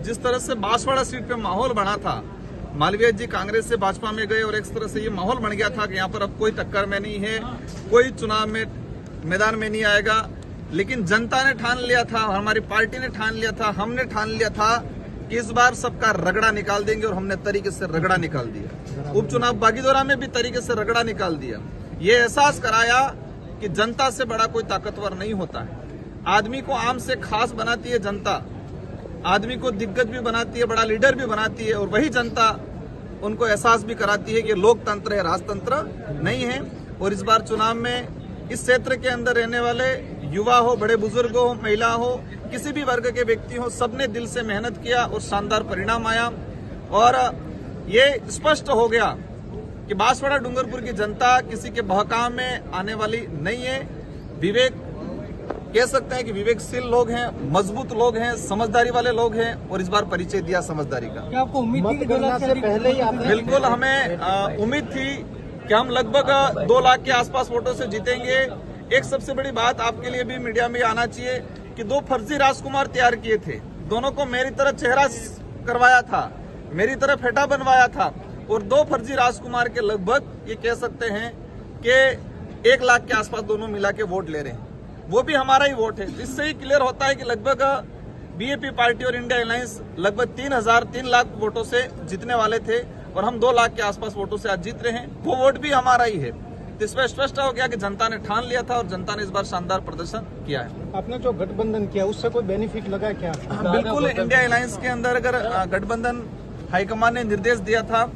जिस तरह से बांसवाड़ा सीट पे माहौल बना था, मालवीय जी कांग्रेस से भाजपा में गए और एक तरह से ये माहौल बन गया था कि यहाँ पर अब कोई टक्कर में नहीं है, कोई चुनाव में मैदान में नहीं आएगा। लेकिन जनता ने ठान लिया था, हमारी पार्टी ने ठान लिया था, हमने ठान लिया था कि इस बार सबका रगड़ा निकाल देंगे और हमने तरीके से रगड़ा निकाल दिया। उपचुनाव बागीदोरा में भी तरीके से रगड़ा निकाल दिया। ये एहसास कराया कि जनता से बड़ा कोई ताकतवर नहीं होता है। आदमी को आम से खास बनाती है जनता, आदमी को दिग्गज भी बनाती है, बड़ा लीडर भी बनाती है, और वही जनता उनको एहसास भी कराती है कि लोकतंत्र है, राजतंत्र नहीं है। और इस बार चुनाव में इस क्षेत्र के अंदर रहने वाले युवा हो, बड़े बुजुर्ग हो, महिला हो, किसी भी वर्ग के व्यक्ति हो, सबने दिल से मेहनत किया और शानदार परिणाम आया। और ये स्पष्ट हो गया कि बांसवाड़ा डूंगरपुर की जनता किसी के बहकाव में आने वाली नहीं है। विवेक कह सकते हैं कि विवेकशील लोग हैं, मजबूत लोग हैं, समझदारी वाले लोग हैं, और इस बार परिचय दिया समझदारी का। क्या आपको उम्मीद थी कि 2 लाख से पहले ही आपने? बिल्कुल, हमें उम्मीद थी कि हम लगभग 2 लाख के आसपास वोटों से जीतेंगे। एक सबसे बड़ी बात आपके लिए भी मीडिया में आना चाहिए कि 2 फर्जी राजकुमार तैयार किए थे। दोनों को मेरी तरह चेहरा करवाया था, मेरी तरह फेटा बनवाया था, और 2 फर्जी राजकुमार के लगभग ये कह सकते हैं कि 1 लाख के आसपास दोनों मिला के वोट ले रहे हैं। वो भी हमारा ही वोट है, जिससे ही क्लियर होता है कि लगभग बीएपी पार्टी और इंडिया अलायंस लगभग 3 लाख वोटों से जीतने वाले थे, और हम 2 लाख के आसपास वोटों से आज जीत रहे हैं। वो वोट भी हमारा ही है। तो इसमें स्पष्ट हो गया कि जनता ने ठान लिया था और जनता ने इस बार शानदार प्रदर्शन किया है। आपने जो गठबंधन किया उससे कोई बेनिफिट लगा क्या? बिल्कुल, इंडिया अलायंस के अंदर अगर गठबंधन हाईकमान ने निर्देश दिया था,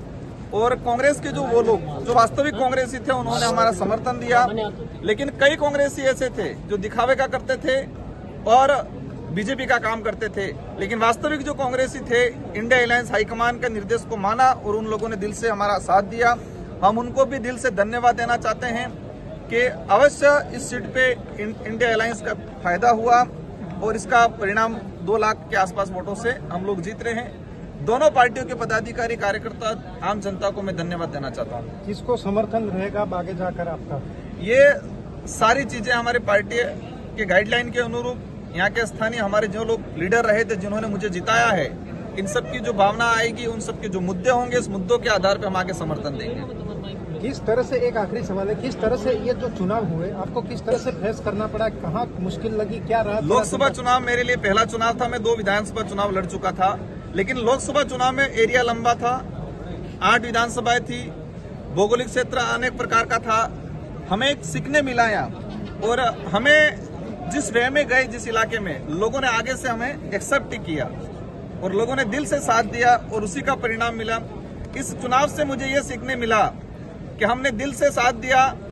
और कांग्रेस के जो वो लोग जो वास्तविक कांग्रेसी थे उन्होंने हमारा समर्थन दिया। लेकिन कई कांग्रेसी ऐसे थे जो दिखावे का करते थे और बीजेपी का काम करते थे। लेकिन वास्तविक जो कांग्रेसी थे, इंडिया अलायंस हाईकमान के निर्देश को माना और उन लोगों ने दिल से हमारा साथ दिया। हम उनको भी दिल से धन्यवाद देना चाहते हैं कि अवश्य इस सीट पे इंडिया अलायंस का फायदा हुआ, और इसका परिणाम 2 लाख के आसपास वोटों से हम लोग जीत रहे हैं। दोनों पार्टियों के पदाधिकारी, कार्यकर्ता, आम जनता को मैं धन्यवाद देना चाहता हूँ। किसको समर्थन रहेगा आगे जाकर आपका? ये सारी चीजें हमारे पार्टी के गाइडलाइन के अनुरूप, यहाँ के स्थानीय हमारे जो लोग लीडर रहे थे, जिन्होंने मुझे जिताया है, इन सब की जो भावना आएगी, उन सब के जो मुद्दे होंगे, इस मुद्दों के आधार पर हम आगे समर्थन देंगे। किस तरह से, एक आखिरी सवाल है, किस तरह से ये जो चुनाव हुए आपको किस तरह से फेस करना पड़ा? कहाँ मुश्किल लगी, क्या रहा? लोकसभा चुनाव मेरे लिए पहला चुनाव था। मैं 2 विधानसभा चुनाव लड़ चुका था, लेकिन लोकसभा चुनाव में एरिया लंबा था, 8 विधानसभाएं थी, भौगोलिक क्षेत्र अनेक प्रकार का था। हमें एक सीखने मिला यहाँ, और हमें जिस वे में गए, जिस इलाके में, लोगों ने आगे से हमें एक्सेप्ट किया और लोगों ने दिल से साथ दिया, और उसी का परिणाम मिला। इस चुनाव से मुझे ये सीखने मिला कि हमने दिल से साथ दिया,